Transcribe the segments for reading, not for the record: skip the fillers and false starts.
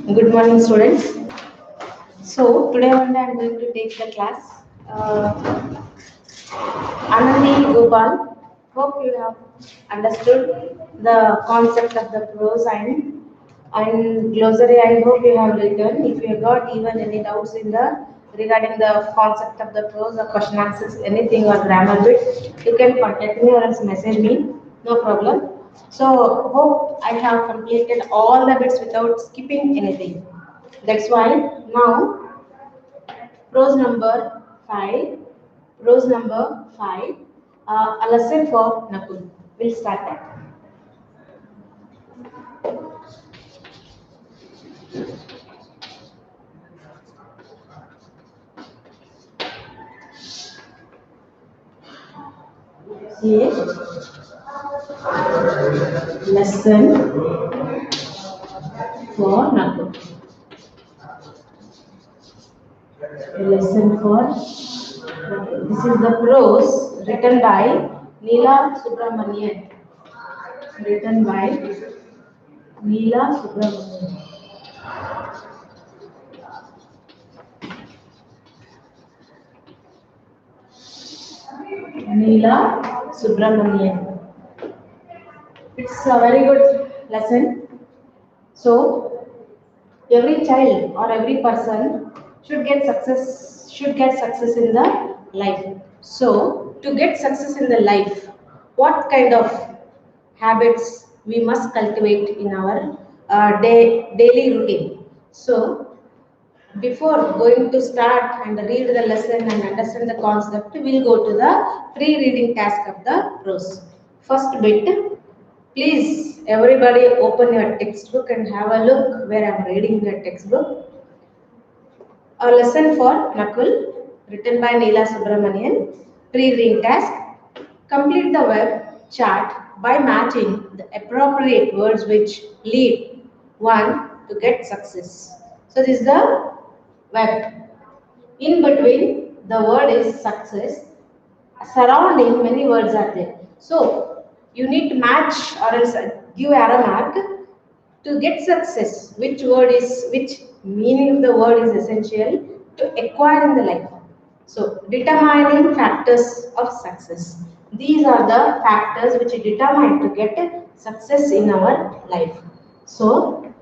Good morning, students. So today only I am going to take the class. Anandi Gopal. Hope you have understood the concept of the prose and glossary. I hope you have written. If you have got even any doubts in the regarding the concept of the prose or question answers, anything or grammar bit, you can contact me or else message me. No problem. So hope I have completed all the bits without skipping anything. That's why now prose number 5, prose number 5, a lesson for Nakul. We'll start that. Here, lesson for Nakul. A lesson for Nakul. This is the prose written by Neela Subramanian. Written by Neela Subramanian. Neela Subramanian. It's a very good lesson. So every child or every person should get success in the life. So to get success in the life, what kind of habits we must cultivate in our daily routine? So before going to start and read the lesson and understand the concept, we'll go to the pre-reading task of the prose. First bit, please everybody open your textbook and have a look where I'm reading the textbook. A lesson for Nakul, written by Neela Subramanian. Pre-reading task. Complete the web chart by matching the appropriate words which lead one to get success. So this is the web. In between the word is success. Surrounding many words are there. So you need to match or else give arrow mark to get success. Which meaning of the word is essential to acquire in the life. So determining factors of success. These are the factors which determine to get success in our life. So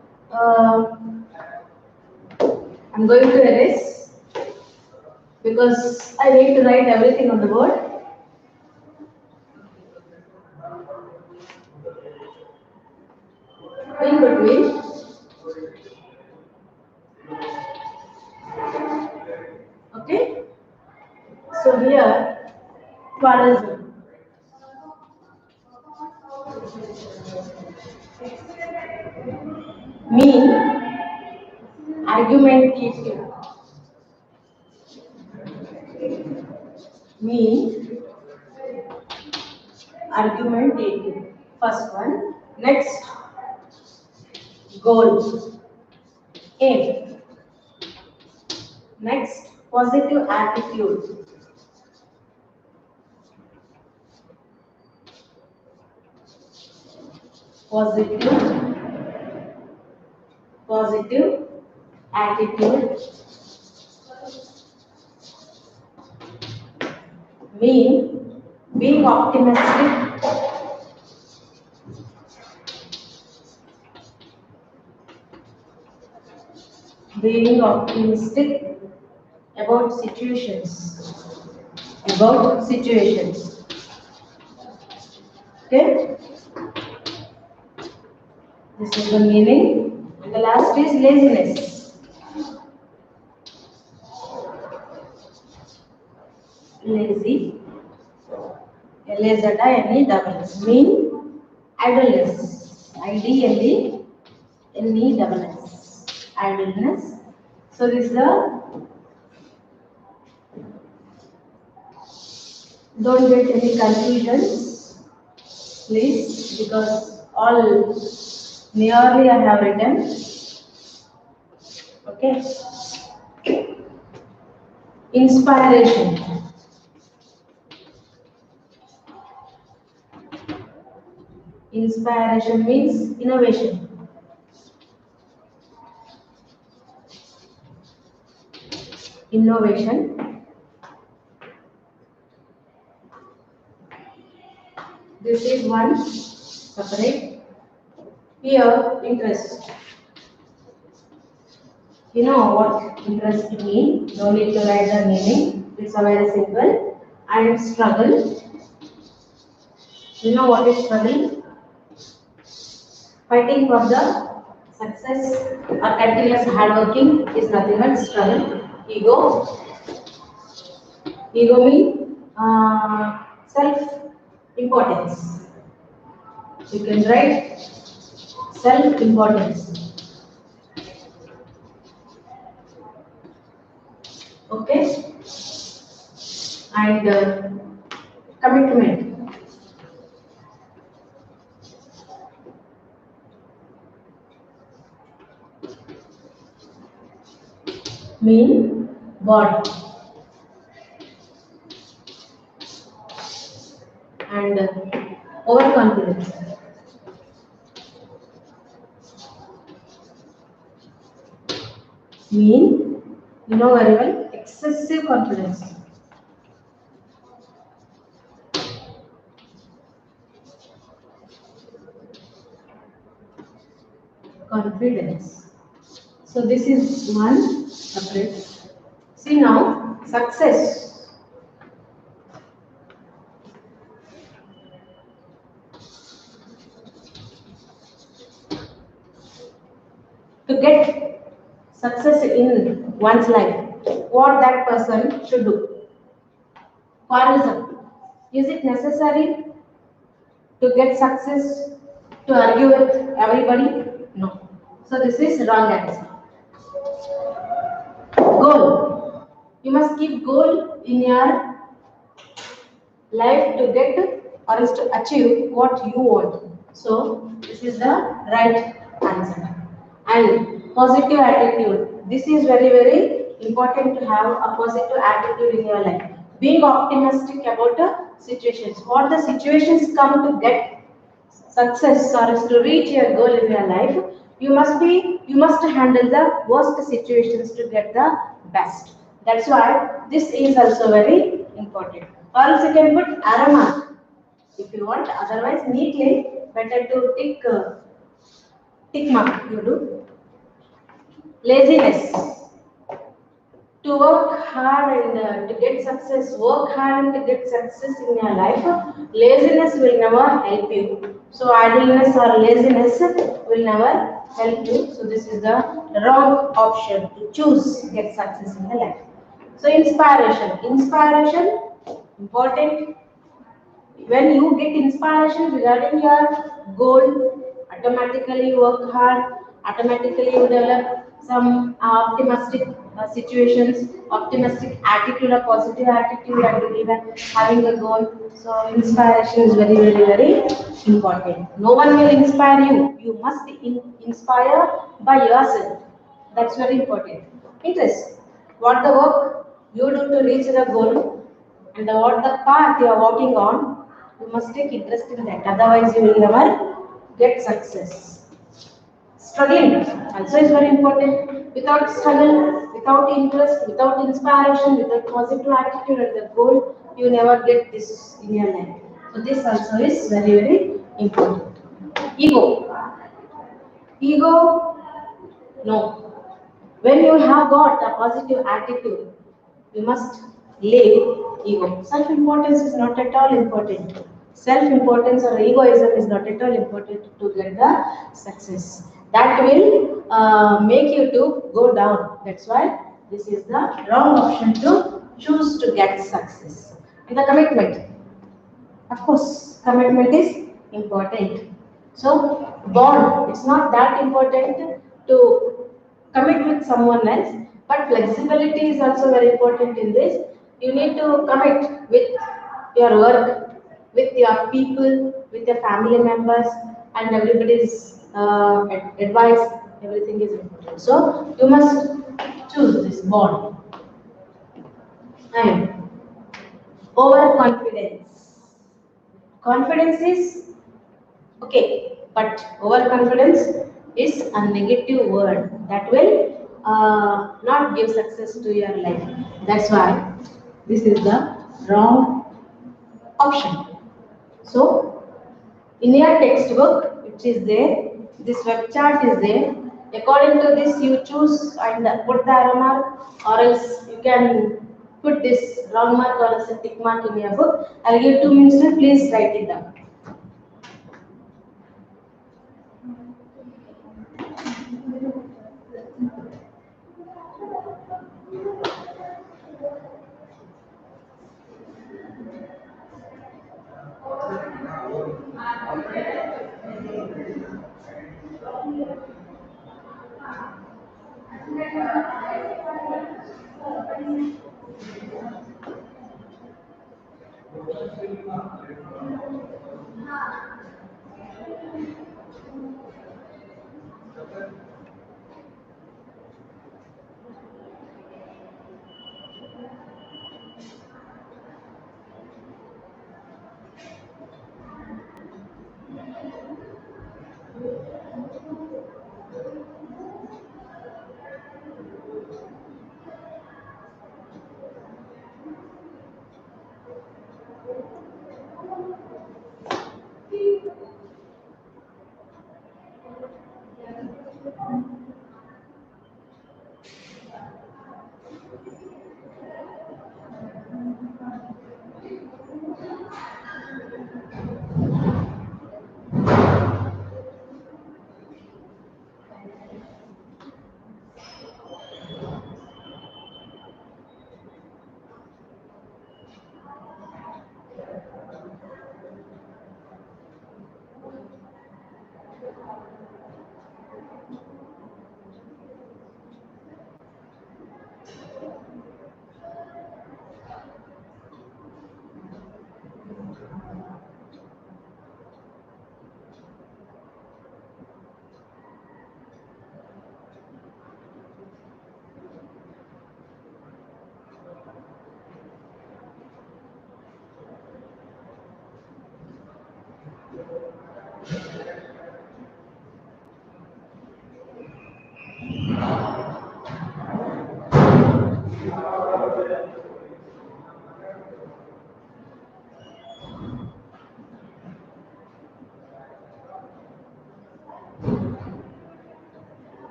I'm going to erase because I need to write everything on the board. In between, okay. So here, what is it? Mean argumentative. Mean argumentative. First one. Next, goal. Aim. Next, positive attitude. Positive attitude. Mean being optimistic. Being optimistic about situations. About situations. Okay? This is the meaning. And the last is laziness. Lazy. L-A-Z-I-N-E-S-S. Mean idleness. I-D-L-E-N-E-S-S. Idleness. So this is the, don't get any confusions, please, because all nearly I have written. Okay. Inspiration. Inspiration means innovation. Innovation. This is one separate. Here, interest. You know what interest means. No need to write the meaning. It's a very simple. And struggle. You know what is struggle? Fighting for the success or continuous hard working is nothing but struggle. Ego. Ego means self importance. You can write self importance. Okay, and commitment. Mean God and overconfidence. Mean you know very well excessive confidence. Confidence. So this is one separate. See now success. To get success in one's life, what that person should do. For example, is it necessary to get success to argue with everybody? No. So this is wrong answer. Goal. You must keep goal in your life to get or is to achieve what you want. So this is the right answer. And positive attitude. This is very important to have a positive attitude in your life. Being optimistic about situations. What the situations come to get success or is to reach your goal in your life, you must handle the worst situations to get the best. That's why this is also very important. Or else you can put arrow mark if you want. Otherwise, neatly better to tick mark. You do laziness. To work hard and to get success, work hard and to get success in your life. Laziness will never help you. So idleness or laziness will never help you. So this is the wrong option to choose get success in the life. So inspiration. Inspiration important. When you get inspiration regarding your goal, automatically you work hard, automatically you develop some optimistic situations, optimistic attitude, a positive attitude, and even having a goal. So inspiration is very important. No one will inspire you. You must inspire by yourself. That's very important. Interest. What the work you do to reach the goal and what the path you are walking on, you must take interest in that. Otherwise, you will never get success. Struggling also is very important. Without struggle, without interest, without inspiration, without positive attitude and the goal, you never get this in your life. So this also is very important. Ego. Ego, no. When you have got a positive attitude, you must leave ego. Self-importance is not at all important. Self-importance or egoism is not at all important to get the success. That will make you to go down. That's why this is the wrong option to choose to get success. And the commitment. Of course, commitment is important. So, bond, it's not that important to commit with someone else, but flexibility is also very important in this. You need to commit with your work, with your people, with your family members, and everybody's advice, everything is important. So, you must choose this bond. And overconfidence. Confidence is Okay, but overconfidence is a negative word that will not give success to your life. That's why this is the wrong option. So, in your textbook, which is there, this web chart is there. According to this, you choose and put the arrow mark, or else you can put this round mark or else a tick mark in your book. I'll give 2 minutes to please write it down.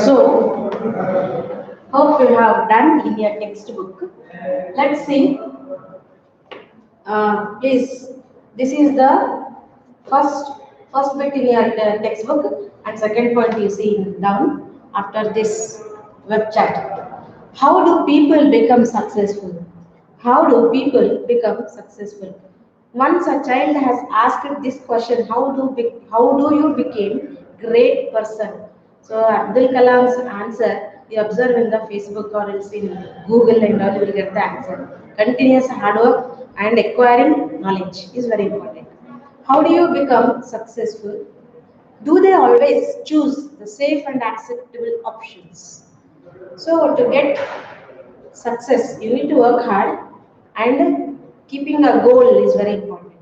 So, hope you have done in your textbook. Let's see. Please, this is the first first bit in your textbook, and second point you see down after this web chat. How do people become successful? How do people become successful? Once a child has asked this question, how do you become great person? So Abdul Kalam's answer you observe in the Facebook or else in Google and all, you will get the answer. Continuous hard work and acquiring knowledge is very important. How do you become successful? Do they always choose the safe and acceptable options? So to get success, you need to work hard and keeping a goal is very important.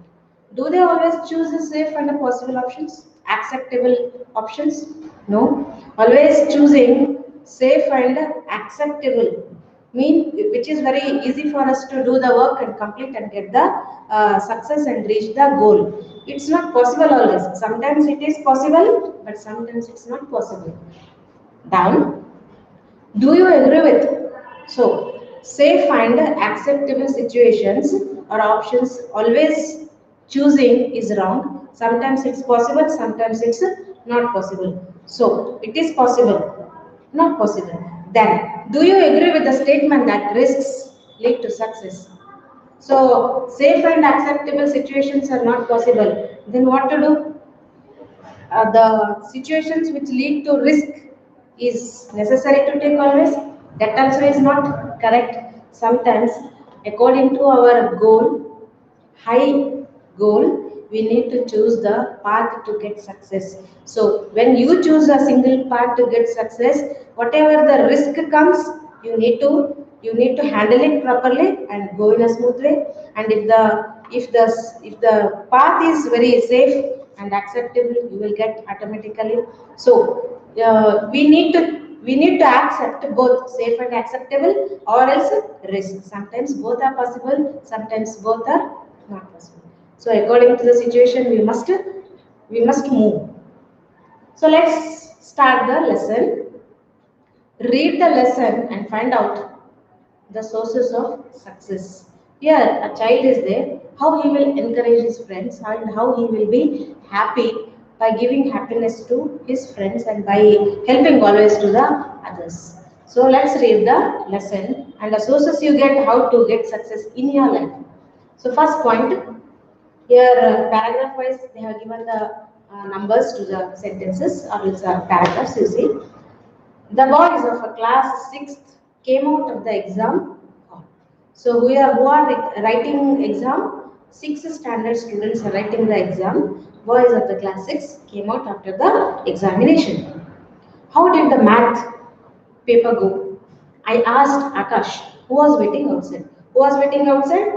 Do they always choose the safe and the possible options? Acceptable options? No. Always choosing safe and acceptable mean which is very easy for us to do the work and complete and get the success and reach the goal. It's not possible always. Sometimes it is possible, but sometimes it's not possible. Down. Do you agree with? So, safe and acceptable situations or options always choosing is wrong. Sometimes it's possible, sometimes it's not possible. So, it is possible, not possible. Then, do you agree with the statement that risks lead to success? So, safe and acceptable situations are not possible. Then, what to do? The situations which lead to risk is necessary to take always. That also is not correct. Sometimes according to our goal, high goal, we need to choose the path to get success. So when you choose a single path to get success, whatever the risk comes, you need to handle it properly and go in a smooth way. And if the path is very safe and acceptable, you will get automatically. So we need to accept both safe and acceptable, or else risk. Sometimes both are possible, sometimes both are not possible. So according to the situation, we must move. So let's start the lesson. Read the lesson and find out the sources of success. Here, a child is there, how he will encourage his friends and how he will be happy by giving happiness to his friends and by helping always to the others. So let's read the lesson and the sources you get how to get success in your life. So first point, here paragraph wise they have given the numbers to the sentences or its paragraphs you see. The boys of a class 6th came out of the exam hall. So who are writing exam? 6th standard students are writing the exam. Boys of the class 6 came out after the examination. How did the math paper go? I asked Akash, who was waiting outside. Who was waiting outside?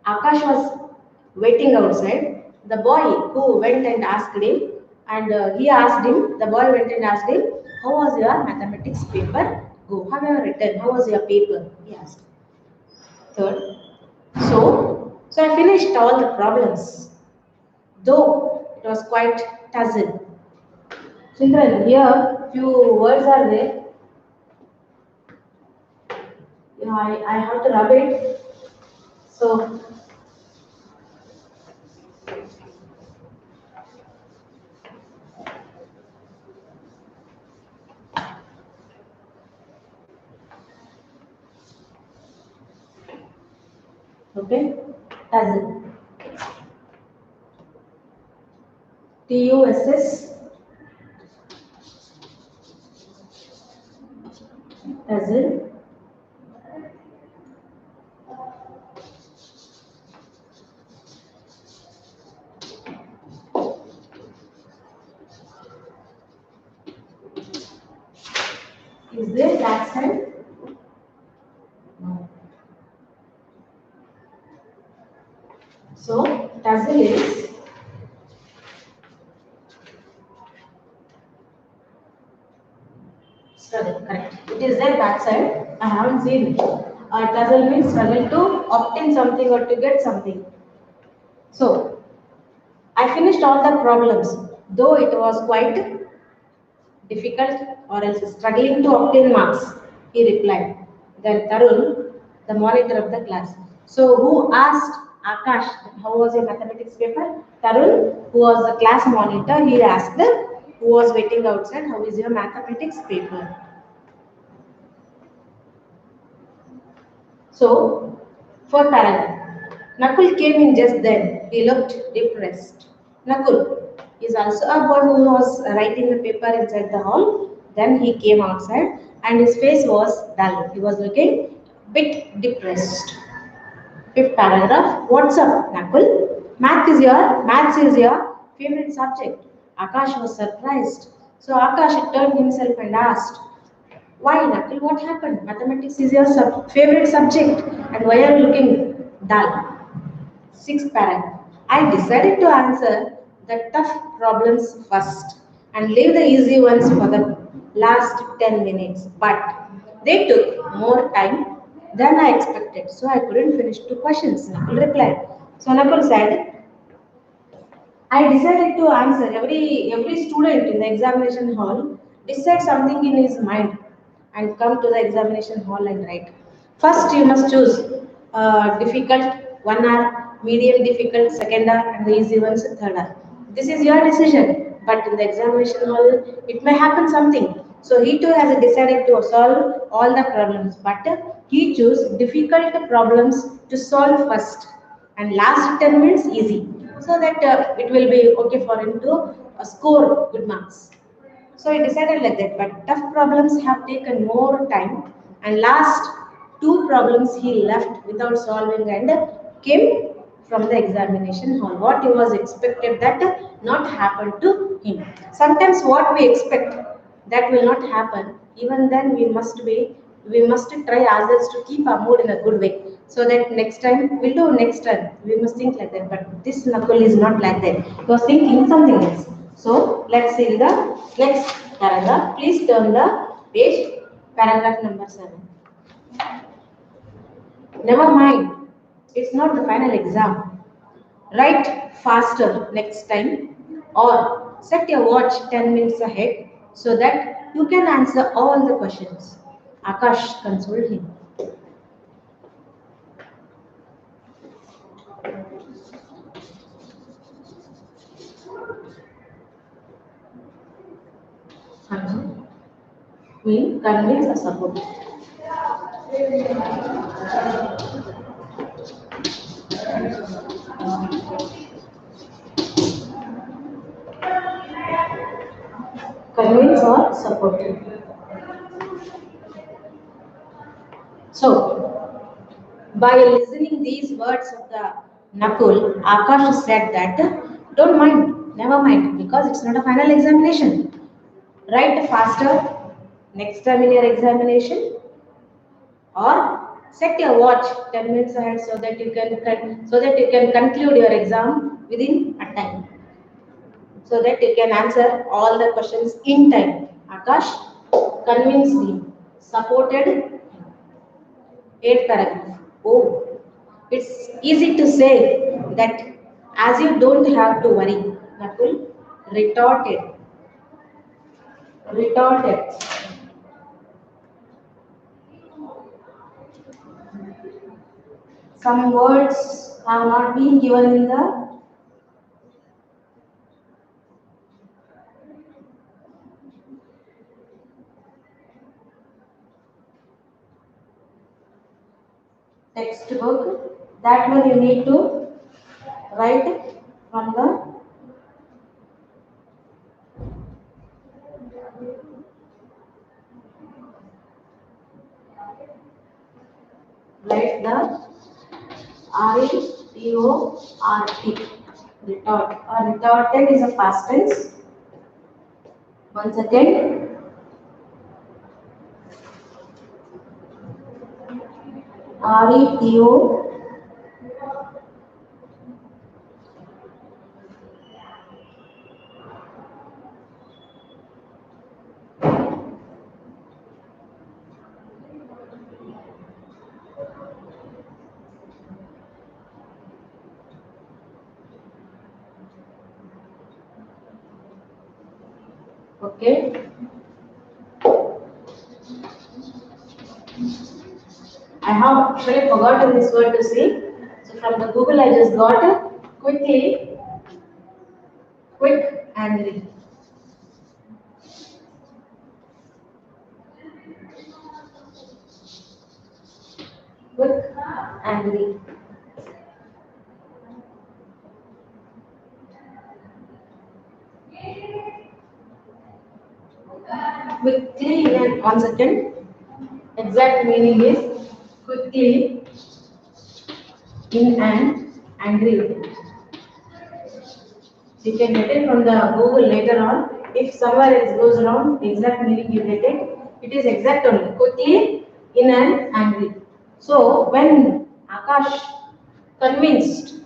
Akash was waiting outside. The boy who went and asked him, and he asked him, the boy went and asked him, how was your mathematics paper go? How have you written? How was your paper? He asked. Third, so I finished all the problems, though it was quite tussle. Children, here few words are there. I have to rub it. So okay, tussle. TUSS, tussle. Is there that side? No. So tussle is struggle. Correct. It is there backside. I haven't seen it. Tussle means struggle to obtain something or to get something. So I finished all the problems, though it was quite difficult or else struggling to obtain marks. He replied. Then Tarun, the monitor of the class. So who asked Akash how was your mathematics paper? Tarun, who was the class monitor, he asked who was waiting outside, how is your mathematics paper? So, fourth paragraph. Nakul came in just then. He looked depressed. Nakul is also a boy who was writing the paper inside the hall. Then he came outside and his face was dull. He was looking bit depressed. Fifth paragraph. What's up, Nakul? Maths is your favorite subject. Akash was surprised. So Akash turned himself and asked, why, Nakul? What happened? Mathematics is your favorite subject, and why are you looking dull? Sixth paragraph. I decided to answer the tough problems first and leave the easy ones for the last 10 minutes. But they took more time than I expected, so I couldn't finish two questions. Nakul replied. So Nakul said, I decided to answer. Every student in the examination hall decide something in his mind and come to the examination hall and write. First, you must choose difficult 1 hour, medium difficult second hour, and the easy ones third hour. This is your decision, but in the examination hall, it may happen something. So he too has decided to solve all the problems, but he chose difficult problems to solve first, and last 10 minutes easy, so that it will be okay for him to score good marks. So I decided like that, but tough problems have taken more time, and last two problems he left without solving and came from the examination hall. What he was expected that not happen to him. Sometimes what we expect that will not happen. Even then we must try ourselves to keep our mood in a good way. So that next time we'll do next time. We must think like that. But this Nakul is not like that. He was thinking something else. So let's see the next paragraph. Please turn the page, paragraph number 7. Never mind, it's not the final exam. Write faster next time or set your watch 10 minutes ahead so that you can answer all the questions. Akash consoled him. We convince or support. Convince or support. So, by listening these words of the Nakul, Akash said that don't mind, never mind, because it's not a final examination. Write faster next time in your examination, or set your watch 10 minutes ahead so that you can conclude your exam within a time, so that you can answer all the questions in time. Akash convinced him, supported him. 8th paragraph. Oh, it's easy to say that as you don't have to worry, Nakul retorted. Retorted. Some words have not been given in the textbook. That one you need to write from the write the R-E-T-O-R-T. Retort. Retorted is a past tense. Once again, R-E-T-O. Okay. I have actually forgotten this word to see. So from the Google I just got it. Quickly, quick, angry. Quick, angry. Quickly, and one second. Exact meaning is quickly, in an angry way. You can get it from the Google later on. If somewhere it goes wrong, exact meaning you get it. It is exact only. Quickly, in an angry. So when Akash convinced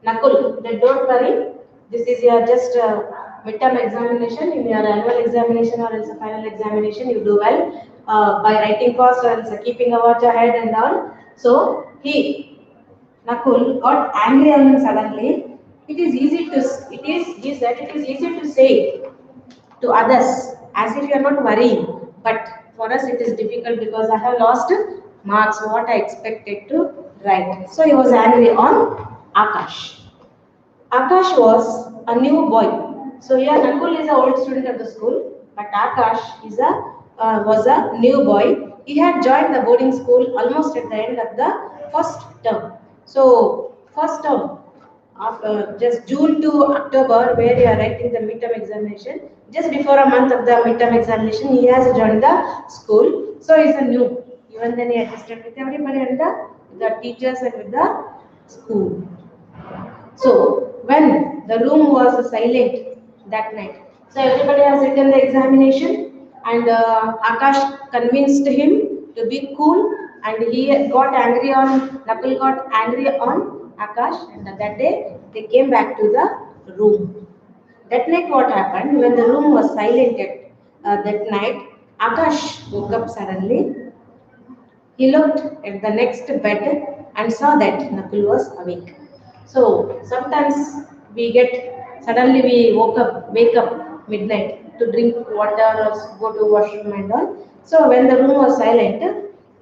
Nakul that don't worry, this is your just midterm examination. In your annual examination or else a final examination, you do well by writing fast or else keeping a watch ahead and all. So Nakul got angry on him suddenly. It is easy to it is easy to say to others as if you are not worrying, but for us it is difficult because I have lost marks what I expected to write. So he was angry on Akash. Akash was a new boy. So here Nakul is an old student of the school, but Akash is a was a new boy. He had joined the boarding school almost at the end of the first term. So first term, after just June to October, where you are writing the midterm examination, just before a month of the midterm examination, he has joined the school. So he's a new. Even then he adjusted with everybody and the teachers and with the school. So when the room was silent that night, so everybody has written the examination, and Akash convinced him to be cool, and he got angry on Nakul got angry on Akash, and that day they came back to the room. That night, what happened when the room was silent that night? Akash woke up suddenly. He looked at the next bed and saw that Nakul was awake. So sometimes we get suddenly we wake up midnight to drink water or go to washroom and all. So when the room was silent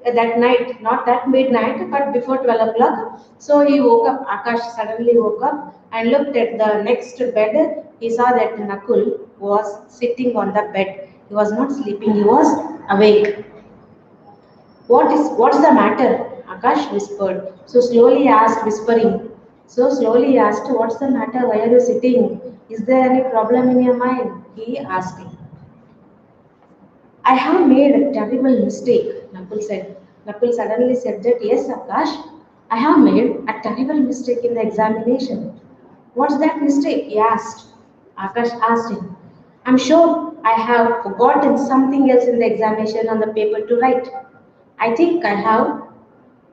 that night, not that midnight, but before 12 o'clock, so he woke up. Akash suddenly woke up and looked at the next bed. He saw that Nakul was sitting on the bed. He was not sleeping. He was awake. What's the matter? Akash whispered. So slowly asked, whispering. So slowly asked, what's the matter? Why are you sitting? Is there any problem in your mind? He asked him. I have made a terrible mistake, Nakul said. Nakul suddenly said that, yes, Akash, I have made a terrible mistake in the examination. What's that mistake? He asked. Akash asked him. I'm sure I have forgotten something else in the examination on the paper to write. I think I have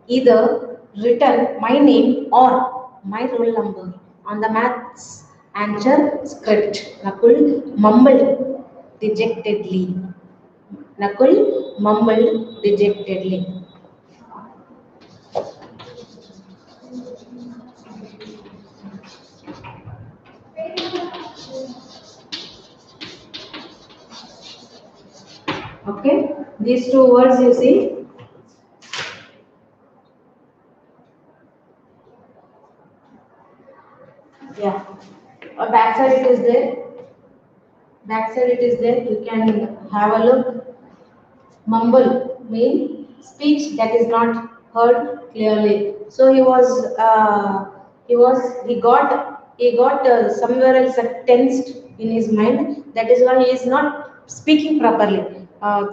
either written my name or my roll number on the maths answer script. Nakul mumbled dejectedly. Nakul mumbled dejectedly. Okay, these two words you see. Yeah, backside it is there. Backside it is there. You can have a look. Mumble mean speech that is not heard clearly. So he got somewhere else tensed in his mind. That is why he is not speaking properly.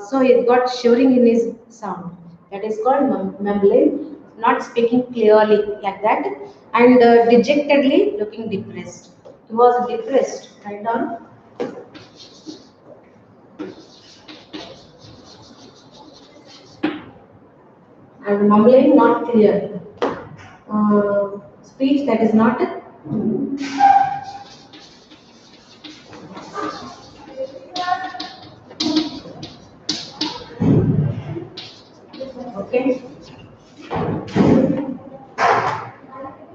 So he got shivering in his sound. That is called mumbling, not speaking clearly like that, and dejectedly looking depressed. He was depressed. Right on. And mumbling not clear. Speech that is not okay.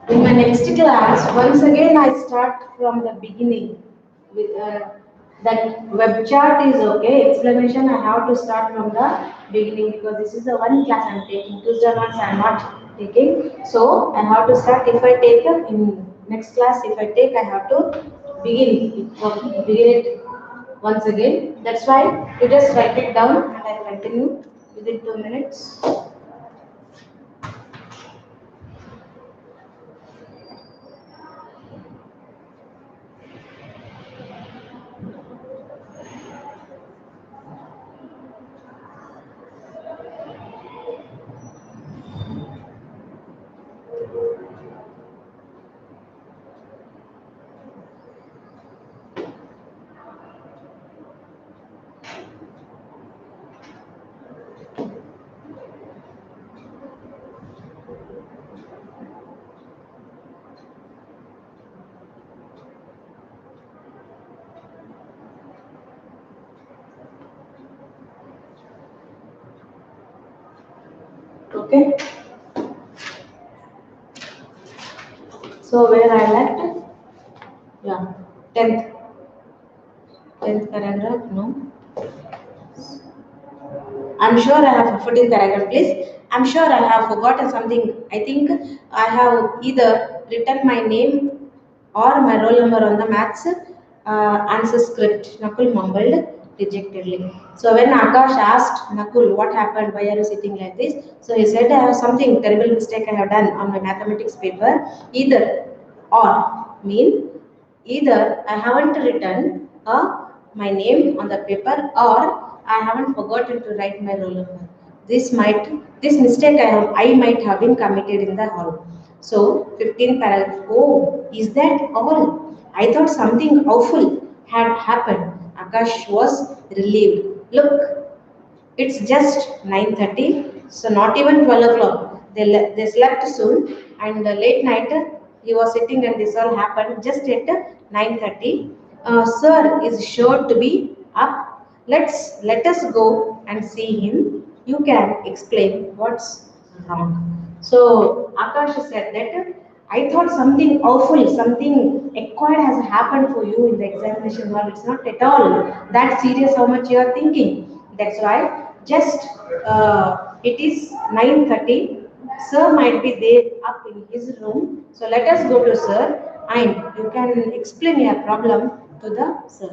In my next class, once again I start from the beginning. With that web chart is okay. Explanation I have to start from the beginning because this is the one class I am taking. Tuesday ones I am not taking. So I have to start. If I take in next class, if I take, I have to begin it once again. That's why you just write it down and I continue within 2 minutes. Okay. So where I left? Yeah, 10th paragraph. No, I'm sure I have 14th paragraph. Please, I'm sure I have forgotten something. I think I have either written my name or my roll number on the maths answer script. Nakul mumbled dejectedly. So when Akash asked Nakul, what happened? Why are you sitting like this? So he said, I have something terrible mistake I have done on my mathematics paper. Or mean either I haven't written my name on the paper or I haven't forgotten to write my roll number. This mistake I might have been committed in the hall. So 15th paragraph. Oh, is that all? I thought something awful had happened. Akash was relieved. Look, it's just 9:30, so not even 12 o'clock. They slept soon, and late night he was sitting, and this all happened just at 9:30. Sir is sure to be up. Let us go and see him. You can explain what's wrong. So Akash said that I thought something awful, something acquired has happened for you in the examination hall. It's not at all that serious how much you are thinking. That's why just it is 9:30. Sir might be there up in his room. So let us go to sir and you can explain your problem to the sir.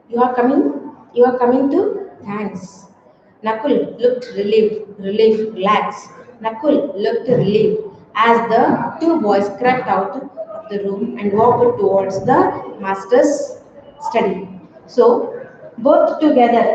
You are coming to? Thanks. Nakul looked relaxed. Nakul looked relieved as the two boys crept out of the room and walked towards the master's study. So, both together,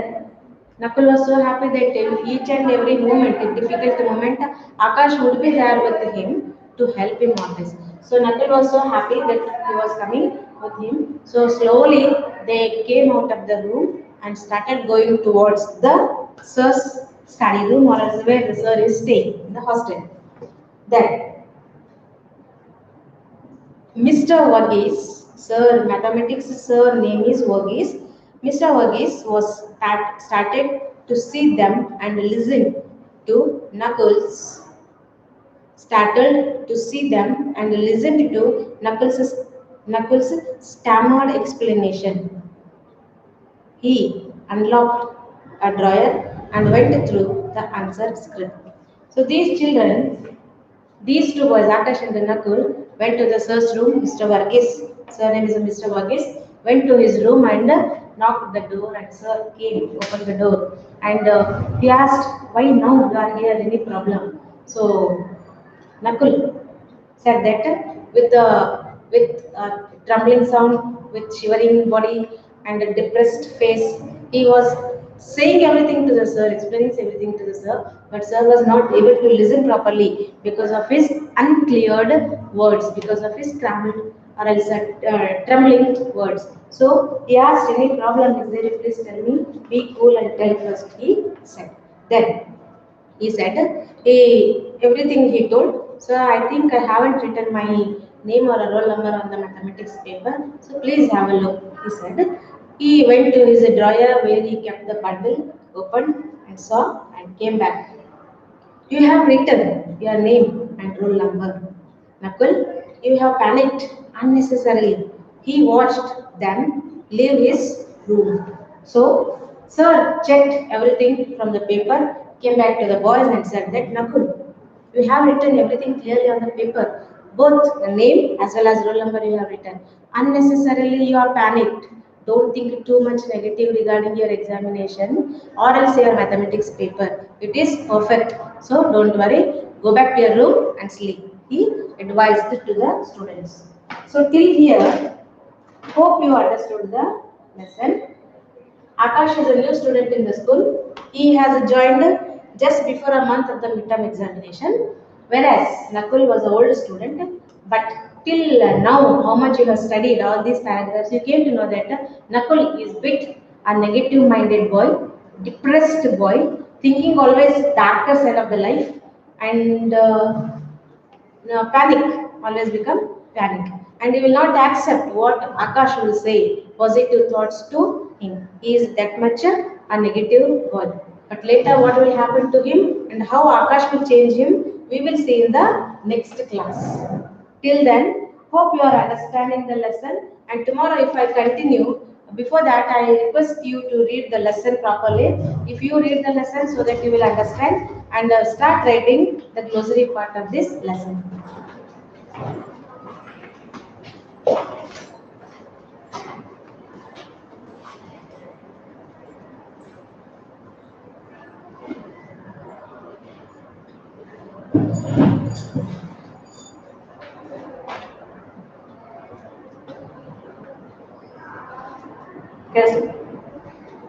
Nakul was so happy that in each and every moment, in difficult moment, Akash would be there with him to help him on this. So Nakul was so happy that he was coming with him. So slowly they came out of the room and started going towards the sir's study room, or else where the sir is staying in the hostel. Then Mr. Varghese, sir, mathematics sir name is Varghese. Mr. Varghese was started to see them and listen to startled to see them and listened to Knuckles' stammered explanation. He unlocked a drawer and went through the answer script. So these two boys, Akash and Nakul, went to the sir's room. Mr. Varghese, sir name is Mr. Varghese, went to his room and knocked the door, and sir came, opened the door, and he asked, "Why now you are here? Any problem?" So Nakul said that with a trembling sound, with shivering body and a depressed face, he was saying everything to the sir, explaining everything to the sir, but sir was not able to listen properly because of his uncleared words, because of his scrambled or else trembling words. So he asked, "Any problem is there? Please tell me. Be cool and tell first," he said. Then he said, "Hey, everything he told. So I think I haven't written my name or a roll number on the mathematics paper. So please have a look," he said. He went to his drawer where he kept the bundle, opened and saw and came back. "You have written your name and roll number." Nakul, you have panicked unnecessarily. He watched them leave his room. So, sir checked everything from the paper, came back to the boys and said that, "Nakul, you have written everything clearly on the paper. Both the name as well as roll number you have written. Unnecessarily you are panicked. Don't think too much negative regarding your examination or else your mathematics paper. It is perfect. So don't worry. Go back to your room and sleep," he advised to the students. So till here, hope you understood the lesson. Akash is a new student in the school. He has joined just before a month of the midterm examination, whereas Nakul was an old student. But till now, how much you have studied all these paragraphs, you came to know that Nakul is bit a negative-minded boy, depressed boy, thinking always darker side of the life, and panic, always become panic, and he will not accept what Akash will say, positive thoughts to him. He is that much a negative boy. But later what will happen to him and how Akash will change him, we will see in the next class. Till then, hope you are understanding the lesson, and tomorrow if I continue, before that I request you to read the lesson properly. If you read the lesson so that you will understand, and start writing the glossary part of this lesson. Yes.